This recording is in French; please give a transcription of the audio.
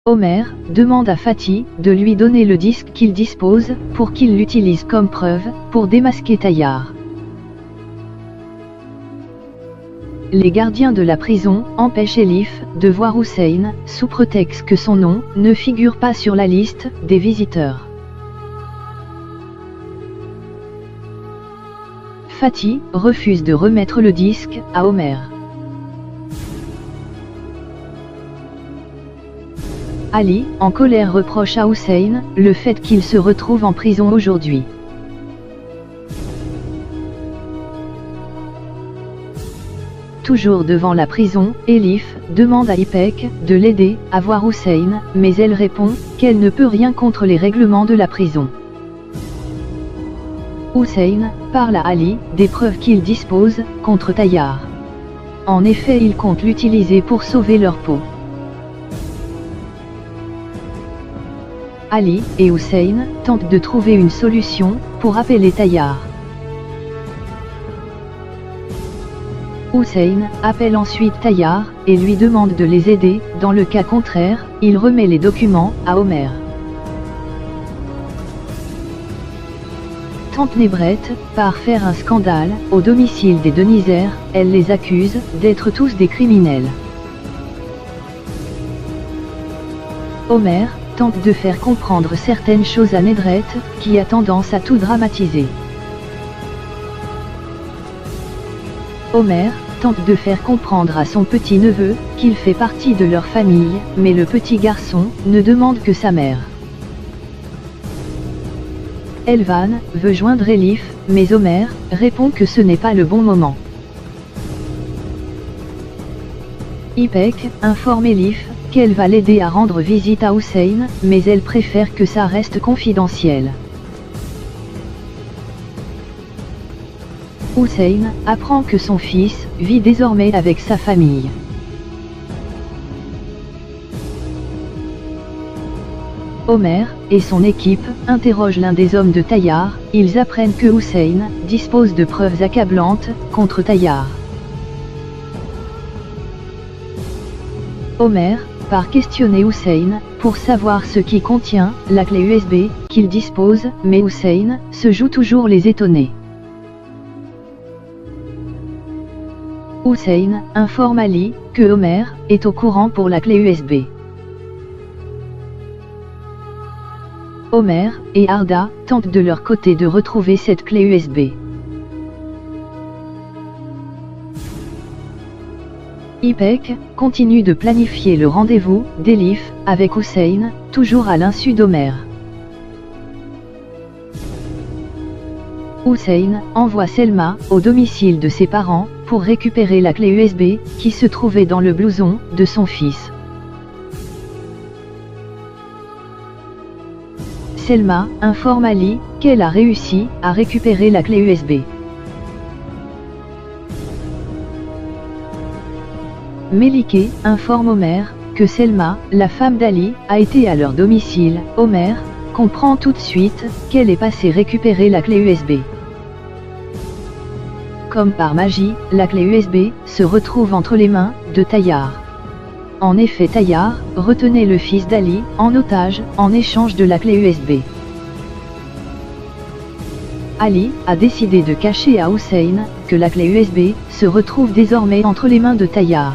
Omer demande à Fatih de lui donner le disque qu'il dispose, pour qu'il l'utilise comme preuve, pour démasquer Tayyar. Les gardiens de la prison empêchent Elif de voir Hussein, sous prétexte que son nom ne figure pas sur la liste des visiteurs. Fatih refuse de remettre le disque à Omer. Ali, en colère, reproche à Hussein le fait qu'il se retrouve en prison aujourd'hui. Toujours devant la prison, Elif demande à Ipek de l'aider à voir Hussein, mais elle répond qu'elle ne peut rien contre les règlements de la prison. Hussein parle à Ali des preuves qu'il dispose contre Tayyar. En effet, il compte l'utiliser pour sauver leur peau. Ali et Hussein tentent de trouver une solution pour appeler Tayyar. Hussein appelle ensuite Tayyar et lui demande de les aider. Dans le cas contraire, il remet les documents à Omer. Tante Nebret part faire un scandale au domicile des Denizer. Elle les accuse d'être tous des criminels. Omer tente de faire comprendre certaines choses à Nedret, qui a tendance à tout dramatiser. Omer tente de faire comprendre à son petit-neveu qu'il fait partie de leur famille, mais le petit garçon ne demande que sa mère. Elvan veut joindre Elif, mais Omer répond que ce n'est pas le bon moment. Ipek informe Elif qu'elle va l'aider à rendre visite à Hussein, mais elle préfère que ça reste confidentiel. Hussein apprend que son fils vit désormais avec sa famille. Omer et son équipe interrogent l'un des hommes de Tayyar. Ils apprennent que Hussein dispose de preuves accablantes contre Tayyar. Omer part questionner Hussein pour savoir ce qui contient la clé USB qu'il dispose, mais Hussein se joue toujours les étonnés. Hussein informe Ali que Omer est au courant pour la clé USB. Omer et Arda tentent de leur côté de retrouver cette clé USB. Ipek continue de planifier le rendez-vous d'Elif avec Hussein, toujours à l'insu d'Omer. Hussein envoie Selma au domicile de ses parents pour récupérer la clé USB qui se trouvait dans le blouson de son fils. Selma informe Ali qu'elle a réussi à récupérer la clé USB. Melike informe Omer que Selma, la femme d'Ali, a été à leur domicile. Omer comprend tout de suite qu'elle est passée récupérer la clé USB. Comme par magie, la clé USB se retrouve entre les mains de Tayyar. En effet, Tayyar retenait le fils d'Ali en otage en échange de la clé USB. Ali a décidé de cacher à Hussein que la clé USB se retrouve désormais entre les mains de Tayyar.